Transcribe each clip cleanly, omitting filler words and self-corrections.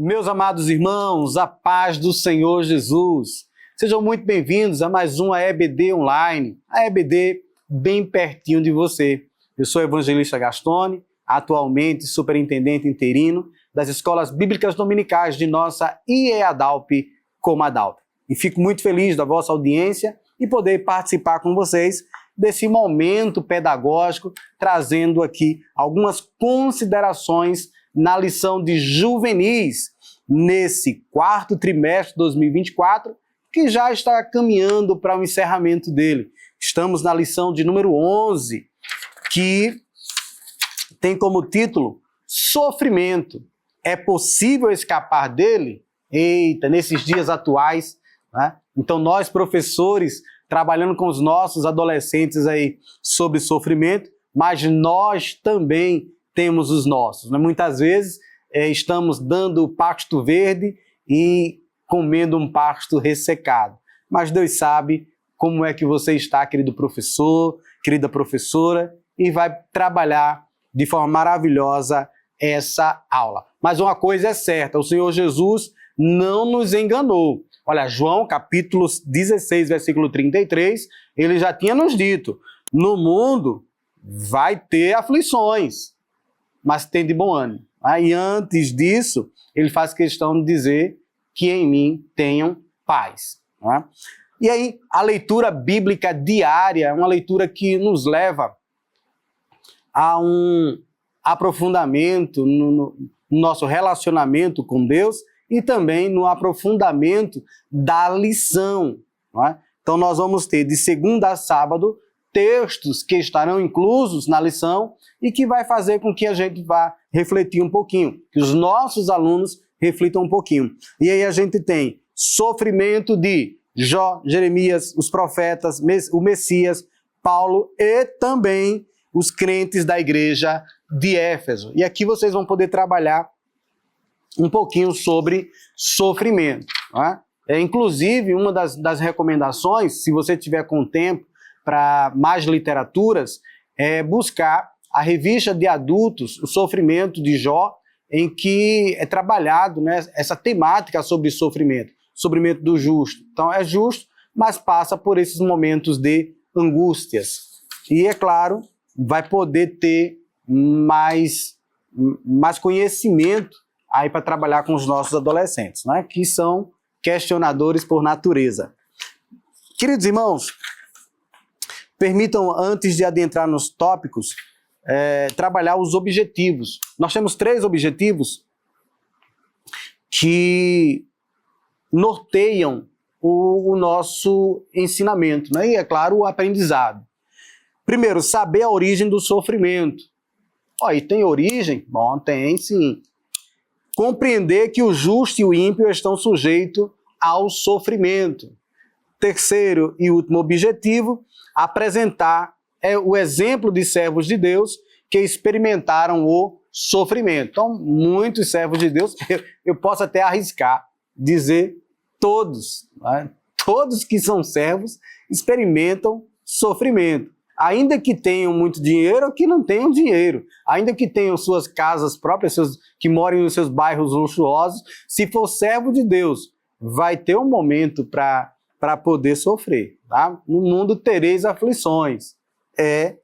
Meus amados irmãos, a paz do Senhor Jesus. Sejam muito bem-vindos a mais uma EBD Online, a EBD bem pertinho de você. Eu sou o evangelista Gastone, atualmente superintendente interino das Escolas Bíblicas Dominicais de nossa IEADALP Comadalp. E fico muito feliz da vossa audiência e poder participar com vocês desse momento pedagógico, trazendo aqui algumas considerações na lição de juvenis, nesse quarto trimestre de 2024, que já está caminhando para o encerramento dele. Estamos na lição de número 11, que tem como título Sofrimento. É possível escapar dele? Eita, nesses dias atuais, né? Então nós, professores, trabalhando com os nossos adolescentes aí sobre sofrimento, mas nós também temos os nossos, né? Muitas vezes estamos dando pasto verde e comendo um pasto ressecado. Mas Deus sabe como é que você está, querido professor, querida professora, e vai trabalhar de forma maravilhosa essa aula. Mas uma coisa é certa, o Senhor Jesus não nos enganou. Olha, João capítulo 16, versículo 33, ele já tinha nos dito, no mundo vai ter aflições, mas tem de bom ânimo. E antes disso, ele faz questão de dizer que em mim tenham paz. E aí, a leitura bíblica diária é uma leitura que nos leva a um aprofundamento no nosso relacionamento com Deus e também no aprofundamento da lição. Então, nós vamos ter de segunda a sábado textos que estarão inclusos na lição e que vai fazer com que a gente vá refletir um pouquinho, que os nossos alunos reflitam um pouquinho. E aí a gente tem sofrimento de Jó, Jeremias, os profetas, o Messias, Paulo e também os crentes da igreja de Éfeso. E aqui vocês vão poder trabalhar um pouquinho sobre sofrimento. Inclusive, uma das recomendações, se você tiver com tempo para mais literaturas, é buscar a revista de adultos, O Sofrimento de Jó, em que é trabalhado, né, essa temática sobre sofrimento do justo. Então é justo, mas passa por esses momentos de angústias. E é claro, vai poder ter mais conhecimento aí para trabalhar com os nossos adolescentes, né, que são questionadores por natureza. Queridos irmãos, permitam, antes de adentrar nos tópicos, trabalhar os objetivos. Nós temos 3 objetivos que norteiam o nosso ensinamento, né? E, é claro, o aprendizado. Primeiro, saber a origem do sofrimento. E tem origem? Bom, tem sim. Compreender que o justo e o ímpio estão sujeitos ao sofrimento. Terceiro e último objetivo, apresentar o exemplo de servos de Deus que experimentaram o sofrimento. Então, muitos servos de Deus, eu posso até arriscar dizer todos, né? Todos que são servos experimentam sofrimento. Ainda que tenham muito dinheiro ou que não tenham dinheiro, ainda que tenham suas casas próprias, que morem nos seus bairros luxuosos, se for servo de Deus, vai ter um momento para poder sofrer. Tá? No mundo tereis aflições. É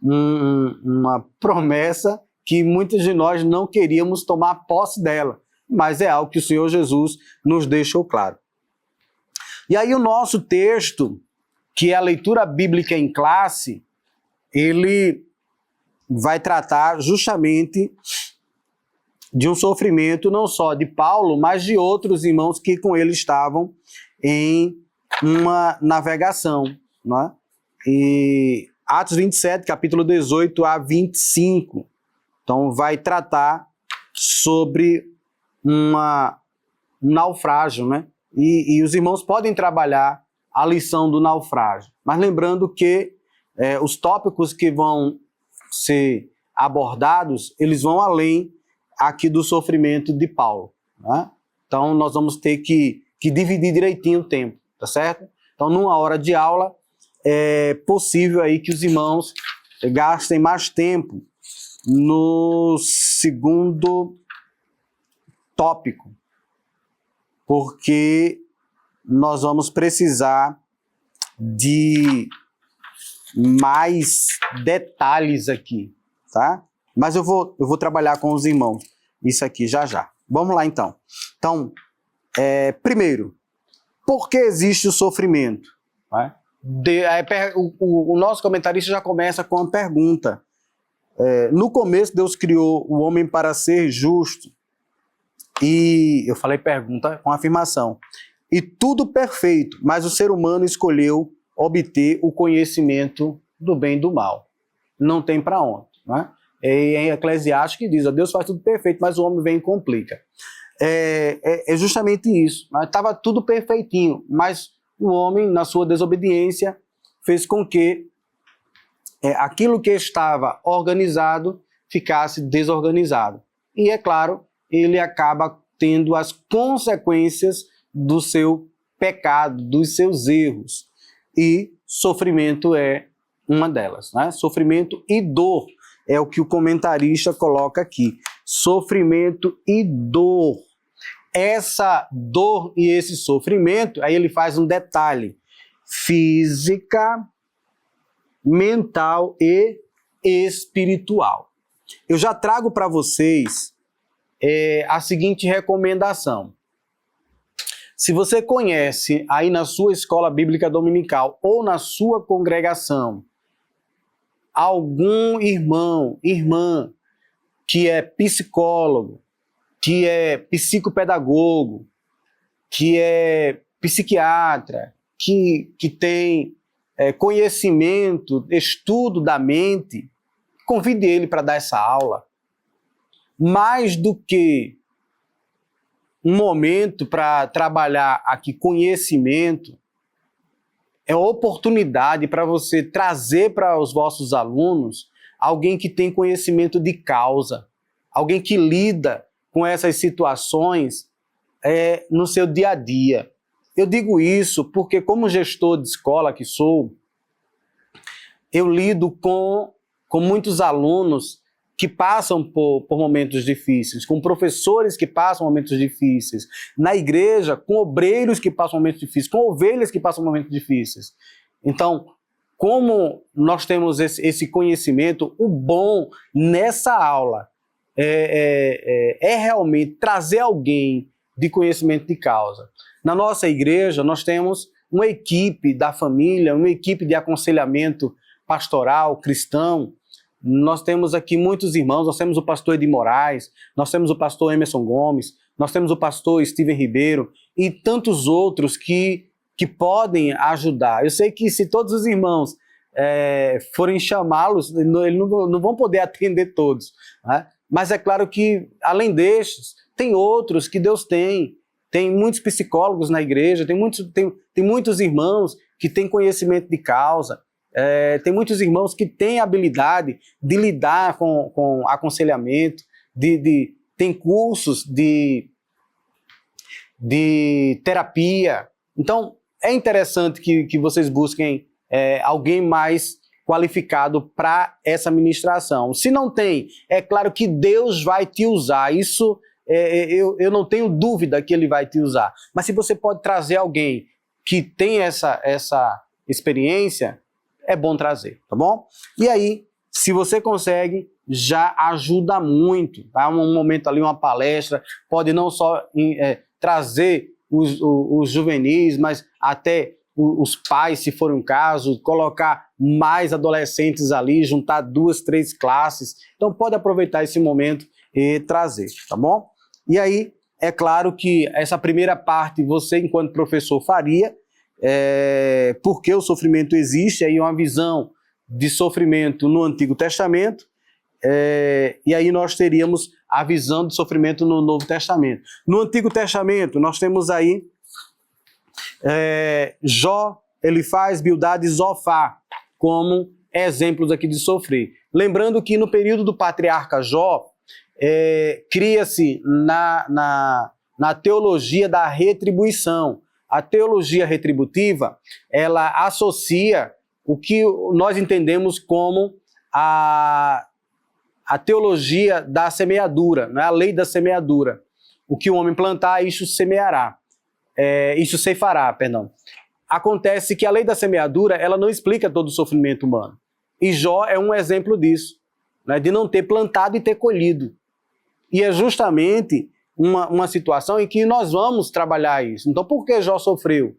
uma promessa que muitos de nós não queríamos tomar posse dela, mas é algo que o Senhor Jesus nos deixou claro. E aí o nosso texto, que é a leitura bíblica em classe, ele vai tratar justamente de um sofrimento não só de Paulo, mas de outros irmãos que com ele estavam em uma navegação. Não é? E Atos 27, capítulo 18 a 25. Então vai tratar sobre um naufrágio, né? E os irmãos podem trabalhar a lição do naufrágio. Mas lembrando que os tópicos que vão ser abordados, eles vão além aqui do sofrimento de Paulo. Né? Então nós vamos ter que dividir direitinho o tempo, tá certo? Então numa hora de aula é possível aí que os irmãos gastem mais tempo no segundo tópico, porque nós vamos precisar de mais detalhes aqui, tá? Mas eu vou trabalhar com os irmãos isso aqui já já. Vamos lá então. Então, primeiro, por que existe o sofrimento? Né? O nosso comentarista já começa com uma pergunta. No começo, Deus criou o homem para ser justo. E eu falei pergunta com afirmação. E tudo perfeito, mas o ser humano escolheu obter o conhecimento do bem e do mal. Não tem para onde. Né? É em Eclesiastes que diz, Deus faz tudo perfeito, mas o homem vem e complica. É justamente isso. Estava tudo perfeitinho, mas o homem, na sua desobediência, fez com que aquilo que estava organizado ficasse desorganizado. E, é claro, ele acaba tendo as consequências do seu pecado, dos seus erros. E sofrimento é uma delas. Né? Sofrimento e dor é o que o comentarista coloca aqui. Sofrimento e dor. Essa dor e esse sofrimento, aí ele faz um detalhe. Física, mental e espiritual. Eu já trago para vocês a seguinte recomendação. Se você conhece aí na sua escola bíblica dominical ou na sua congregação algum irmão, irmã que é psicólogo, que é psicopedagogo, que é psiquiatra, que tem conhecimento, estudo da mente, convide ele para dar essa aula. Mais do que um momento para trabalhar aqui conhecimento, é uma oportunidade para você trazer para os vossos alunos alguém que tem conhecimento de causa, alguém que lida com essas situações no seu dia a dia. Eu digo isso porque, como gestor de escola que sou, eu lido com muitos alunos que passam por momentos difíceis, com professores que passam momentos difíceis, na igreja, com obreiros que passam momentos difíceis, com ovelhas que passam momentos difíceis. Então, como nós temos esse conhecimento, o bom nessa aula é realmente trazer alguém de conhecimento de causa. Na nossa igreja, nós temos uma equipe da família, uma equipe de aconselhamento pastoral, cristão. Nós temos aqui muitos irmãos, nós temos o pastor Edi Moraes, nós temos o pastor Emerson Gomes, nós temos o pastor Steven Ribeiro e tantos outros que podem ajudar. Eu sei que se todos os irmãos forem chamá-los, eles não vão poder atender todos, né? Mas é claro que, além destes, tem outros que Deus tem. Tem muitos psicólogos na igreja, tem muitos irmãos que têm conhecimento de causa, tem muitos irmãos que têm habilidade de lidar com aconselhamento, tem cursos de terapia. Então, é interessante que vocês busquem alguém mais qualificado para essa ministração. Se não tem, é claro que Deus vai te usar. Isso eu não tenho dúvida que Ele vai te usar. Mas se você pode trazer alguém que tem essa experiência, é bom trazer, tá bom? E aí, se você consegue, já ajuda muito. Tá? Um momento ali, uma palestra, pode não só trazer os juvenis, mas até os pais, se for um caso, colocar mais adolescentes ali, juntar 2, 3 classes. Então pode aproveitar esse momento e trazer, tá bom? E aí, é claro que essa primeira parte você, enquanto professor, faria, porque o sofrimento existe, aí uma visão de sofrimento no Antigo Testamento, e aí nós teríamos a visão de sofrimento no Novo Testamento. No Antigo Testamento, nós temos aí Jó, Elifaz, Bildade e Zofar como exemplos aqui de sofrer. Lembrando que no período do patriarca Jó, cria-se na teologia da retribuição. A teologia retributiva, ela associa o que nós entendemos como a teologia da semeadura, né? A lei da semeadura. O que o homem plantar, isso semeará. isso ceifará, perdão. Acontece que a lei da semeadura, ela não explica todo o sofrimento humano. E Jó é um exemplo disso, né, de não ter plantado e ter colhido. E é justamente uma situação em que nós vamos trabalhar isso. Então, por que Jó sofreu?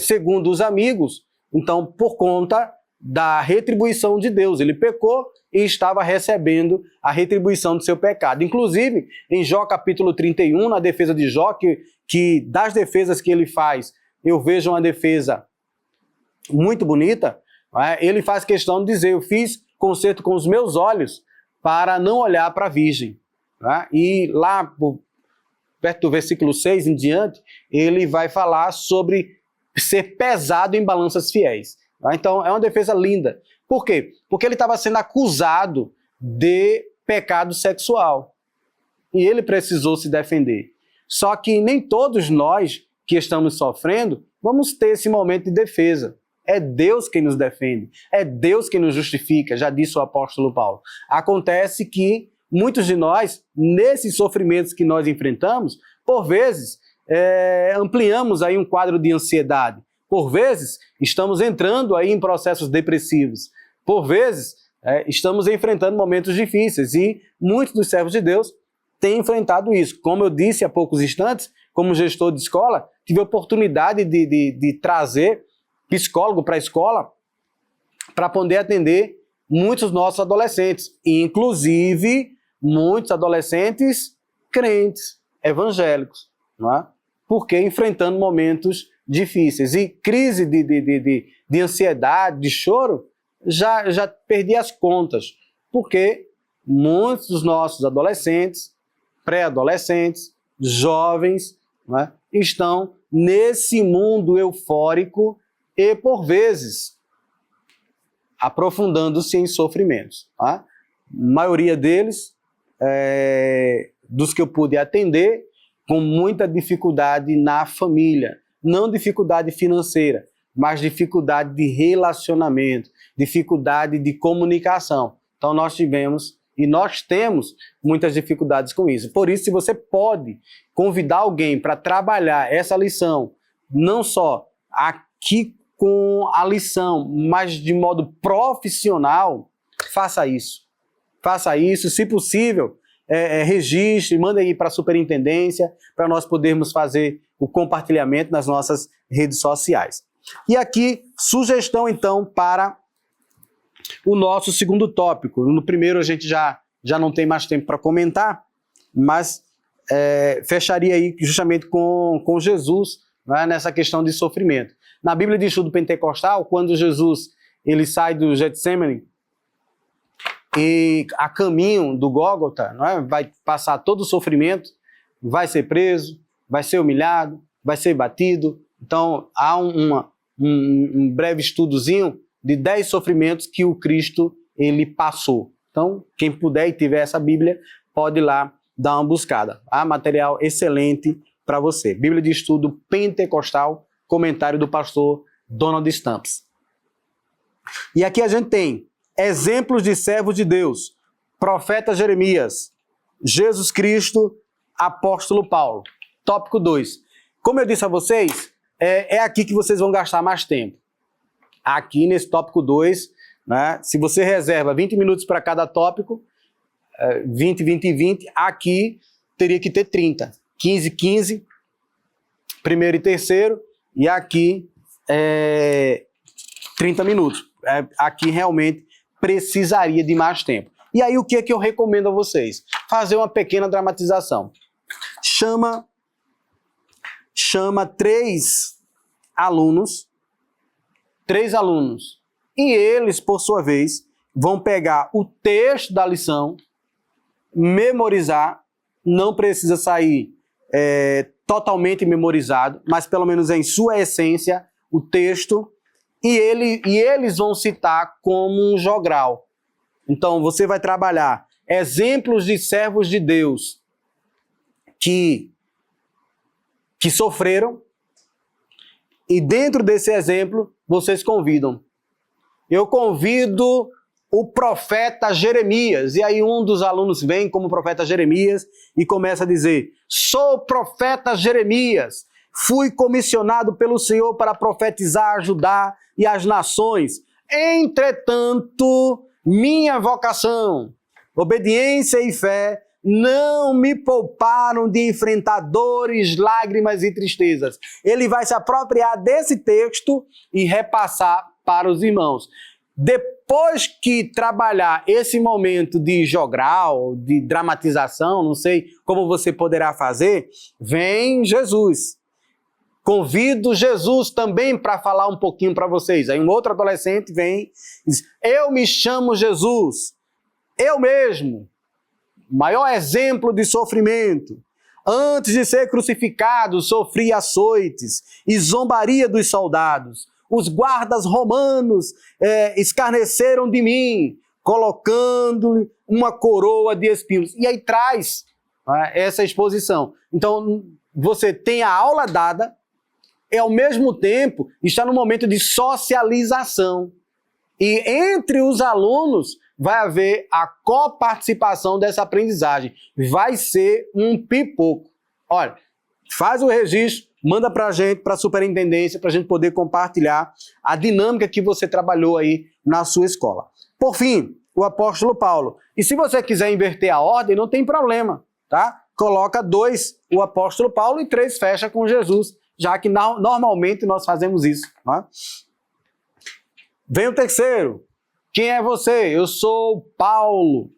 Segundo os amigos, então, por conta da retribuição de Deus. Ele pecou e estava recebendo a retribuição do seu pecado. Inclusive, em Jó capítulo 31, na defesa de Jó, que das defesas que ele faz, eu vejo uma defesa muito bonita, ele faz questão de dizer, eu fiz concerto com os meus olhos para não olhar para a virgem. E lá, perto do versículo 6 em diante, ele vai falar sobre ser pesado em balanças fiéis. Então, é uma defesa linda. Por quê? Porque ele estava sendo acusado de pecado sexual. E ele precisou se defender. Só que nem todos nós que estamos sofrendo vamos ter esse momento de defesa. É Deus quem nos defende. É Deus quem nos justifica, já disse o apóstolo Paulo. Acontece que muitos de nós, nesses sofrimentos que nós enfrentamos, por vezes, ampliamos aí um quadro de ansiedade. Por vezes, estamos entrando aí em processos depressivos. Por vezes, estamos enfrentando momentos difíceis e muitos dos servos de Deus têm enfrentado isso. Como eu disse há poucos instantes, como gestor de escola, tive a oportunidade de trazer psicólogo para a escola para poder atender muitos nossos adolescentes, inclusive muitos adolescentes crentes, evangélicos, não é? Porque enfrentando momentos difíceis. E crise de ansiedade, de choro, já perdi as contas, porque muitos dos nossos adolescentes, pré-adolescentes, jovens, não é, estão nesse mundo eufórico e, por vezes, aprofundando-se em sofrimentos. Tá? A maioria deles, dos que eu pude atender, com muita dificuldade na família. Não dificuldade financeira, mas dificuldade de relacionamento, dificuldade de comunicação. Então nós tivemos e nós temos muitas dificuldades com isso. Por isso, se você pode convidar alguém para trabalhar essa lição, não só aqui com a lição, mas de modo profissional, faça isso. Faça isso, se possível, registre, manda aí para a superintendência, para nós podermos fazer o compartilhamento nas nossas redes sociais. E aqui, sugestão então para o nosso segundo tópico. No primeiro a gente já não tem mais tempo para comentar, mas fecharia aí justamente com Jesus, né, nessa questão de sofrimento. Na Bíblia de Estudo Pentecostal, quando Jesus ele sai do Getsêmani e a caminho do Gólgota, não é, vai passar todo o sofrimento, vai ser preso, vai ser humilhado, vai ser batido. Então, há um breve estudozinho de 10 sofrimentos que o Cristo ele passou. Então, quem puder e tiver essa Bíblia, pode ir lá dar uma buscada. Há material excelente para você. Bíblia de Estudo Pentecostal, comentário do pastor Donald Stamps. E aqui a gente tem exemplos de servos de Deus, profeta Jeremias, Jesus Cristo, apóstolo Paulo. Tópico 2. Como eu disse a vocês, é aqui que vocês vão gastar mais tempo. Aqui nesse tópico 2, né, se você reserva 20 minutos para cada tópico, 20, 20 e 20, aqui teria que ter 30. 15, 15, primeiro e terceiro, e aqui 30 minutos. Aqui realmente precisaria de mais tempo. E aí o que é que eu recomendo a vocês? Fazer uma pequena dramatização. Chama 3 alunos, e eles, por sua vez, vão pegar o texto da lição, memorizar, não precisa sair totalmente memorizado, mas pelo menos em sua essência, o texto, e eles vão citar como um jogral. Então, você vai trabalhar exemplos de servos de Deus que sofreram, e dentro desse exemplo, vocês convidam. Eu convido o profeta Jeremias, e aí um dos alunos vem como profeta Jeremias e começa a dizer: sou o profeta Jeremias, Fui comissionado pelo Senhor para profetizar, ajudar e as nações. Entretanto, minha vocação, obediência e fé não me pouparam de enfrentar dores, lágrimas e tristezas. Ele vai se apropriar desse texto e repassar para os irmãos. Depois que trabalhar esse momento de jogral, de dramatização, não sei como você poderá fazer, vem Jesus. Convido Jesus também para falar um pouquinho para vocês. Aí um outro adolescente vem e diz, eu me chamo Jesus, eu mesmo, maior exemplo de sofrimento. Antes de ser crucificado, sofri açoites e zombaria dos soldados. Os guardas romanos escarneceram de mim, colocando-lhe uma coroa de espinhos. E aí traz essa exposição. Então, você tem a aula dada, e ao mesmo tempo está no momento de socialização. E entre os alunos vai haver a coparticipação dessa aprendizagem. Vai ser um pipoco. Olha, faz o registro, manda para a gente, para a superintendência, para a gente poder compartilhar a dinâmica que você trabalhou aí na sua escola. Por fim, o apóstolo Paulo. E se você quiser inverter a ordem, não tem problema, tá? Coloca 2 o apóstolo Paulo e 3 fecha com Jesus, já que normalmente nós fazemos isso. Tá? Vem o terceiro. Quem é você? Eu sou Paulo.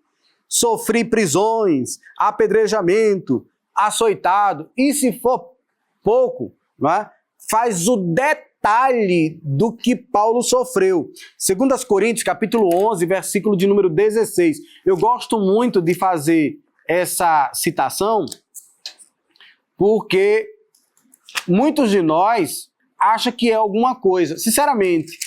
Sofri prisões, apedrejamento, açoitado. E se for pouco, não é? Faz o detalhe do que Paulo sofreu. 2 Coríntios, capítulo 11, versículo de número 16. Eu gosto muito de fazer essa citação porque muitos de nós acham que é alguma coisa. Sinceramente,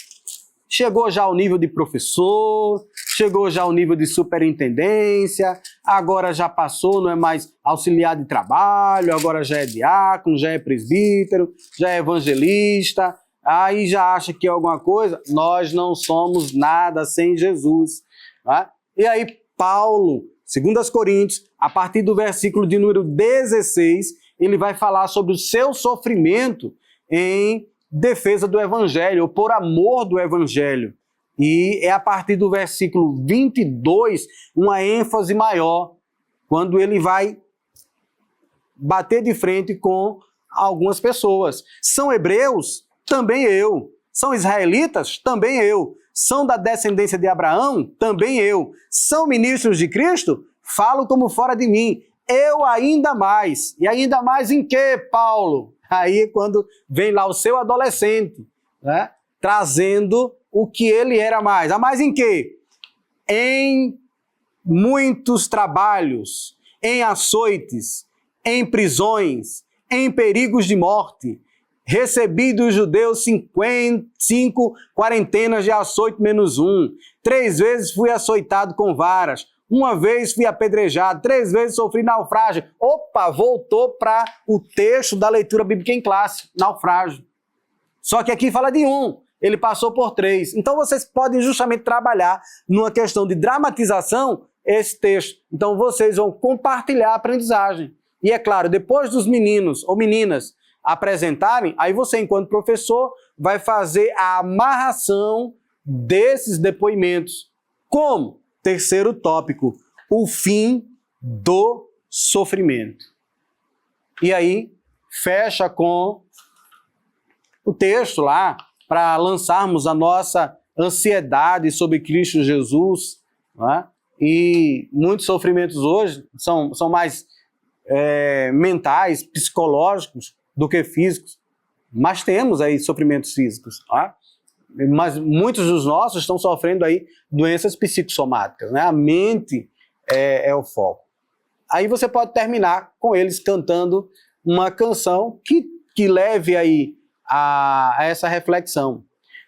chegou já ao nível de professor, chegou já ao nível de superintendência, agora já passou, não é mais auxiliar de trabalho, agora já é diácono, já é presbítero, já é evangelista, aí já acha que é alguma coisa. Nós não somos nada sem Jesus. Tá? E aí Paulo, 2 Coríntios, a partir do versículo de número 16, ele vai falar sobre o seu sofrimento em defesa do Evangelho, ou por amor do Evangelho. E é a partir do versículo 22, uma ênfase maior, quando ele vai bater de frente com algumas pessoas. São hebreus? Também eu. São israelitas? Também eu. São da descendência de Abraão? Também eu. São ministros de Cristo? Falo como fora de mim. Eu ainda mais. E ainda mais em quê, Paulo? Aí quando vem lá o seu adolescente, né, trazendo o que ele era mais. A mais em quê? Em muitos trabalhos, em açoites, em prisões, em perigos de morte. Recebi dos judeus 5 quarentenas de açoite menos 1. 3 vezes fui açoitado com varas. 1 vez fui apedrejado, 3 vezes sofri naufrágio. Opa, voltou para o texto da leitura bíblica em classe, naufrágio. Só que aqui fala de 1, ele passou por 3. Então vocês podem justamente trabalhar numa questão de dramatização esse texto. Então vocês vão compartilhar a aprendizagem. E é claro, depois dos meninos ou meninas apresentarem, aí você, enquanto professor, vai fazer a amarração desses depoimentos. Como? Terceiro tópico, o fim do sofrimento. E aí, fecha com o texto lá, para lançarmos a nossa ansiedade sobre Cristo Jesus. Né? E muitos sofrimentos hoje são mais mentais, psicológicos, do que físicos. Mas temos aí sofrimentos físicos. Tá? Mas muitos dos nossos estão sofrendo aí doenças psicossomáticas, né? A mente é o foco. Aí você pode terminar com eles cantando uma canção que leve aí a essa reflexão.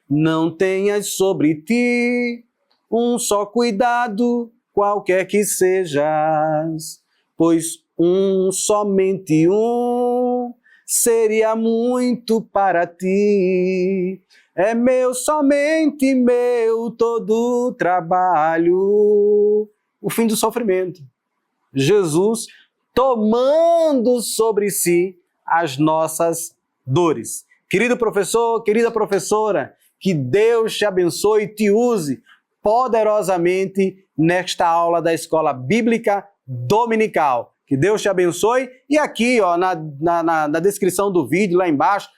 Não tenhas sobre ti um só cuidado, qualquer que sejas, pois somente um seria muito para ti. É meu, somente meu, todo o trabalho. O fim do sofrimento. Jesus tomando sobre si as nossas dores. Querido professor, querida professora, que Deus te abençoe e te use poderosamente nesta aula da Escola Bíblica Dominical. Que Deus te abençoe. E aqui, ó, na descrição do vídeo, lá embaixo,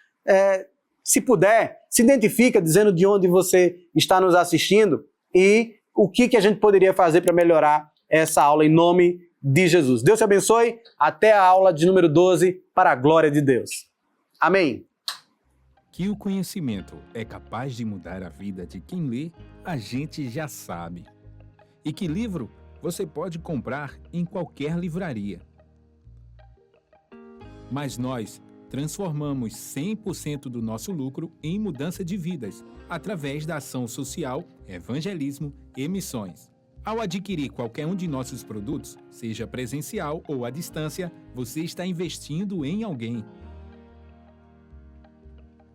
se puder, se identifica dizendo de onde você está nos assistindo e o que a gente poderia fazer para melhorar essa aula em nome de Jesus. Deus te abençoe. Até a aula de número 12, para a glória de Deus. Amém. Que o conhecimento é capaz de mudar a vida de quem lê, a gente já sabe. E que livro você pode comprar em qualquer livraria. Mas nós transformamos 100% do nosso lucro em mudança de vidas, através da ação social, evangelismo e missões. Ao adquirir qualquer um de nossos produtos, seja presencial ou à distância, você está investindo em alguém.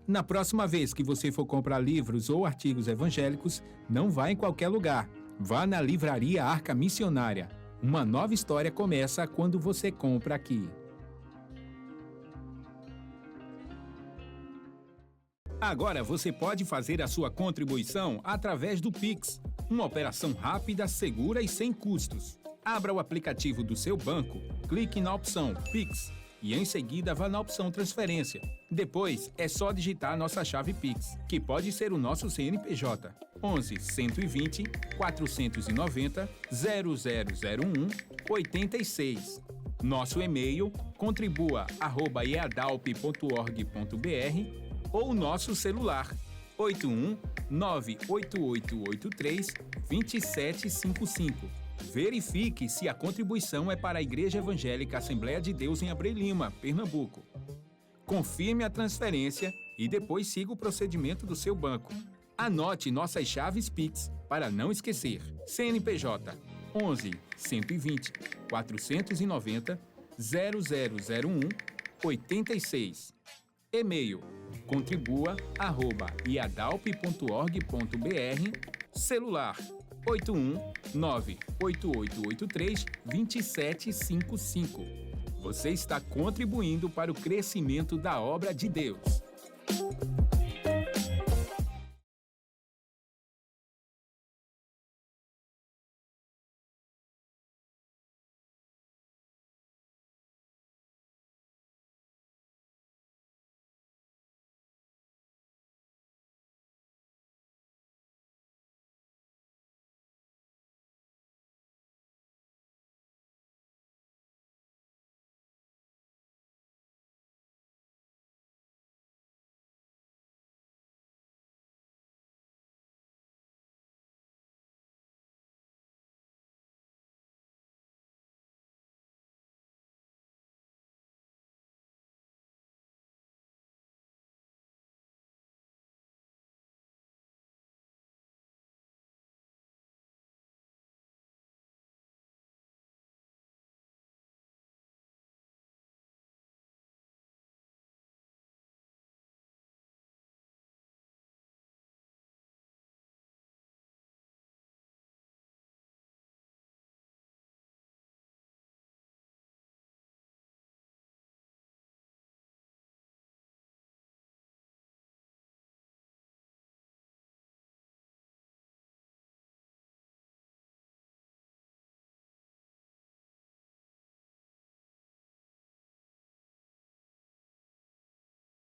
Na próxima vez que você for comprar livros ou artigos evangélicos, não vá em qualquer lugar. Vá na Livraria Arca Missionária. Uma nova história começa quando você compra aqui. Agora você pode fazer a sua contribuição através do Pix, uma operação rápida, segura e sem custos. Abra o aplicativo do seu banco, clique na opção Pix e em seguida vá na opção Transferência. Depois é só digitar nossa chave Pix, que pode ser o nosso CNPJ, 11 120 490 0001 86. Nosso e-mail contribua@eadalp.org.br ou nosso celular 81 98883 2755. Verifique se a contribuição é para a Igreja Evangélica Assembleia de Deus em Abreu Lima, Pernambuco. Confirme a transferência e depois siga o procedimento do seu banco. Anote nossas chaves Pix para não esquecer. CNPJ 11 120 490 0001 86. E-mail contribua@iadalp.org.br. Celular 81 98883 2755. Você está contribuindo para o crescimento da obra de Deus.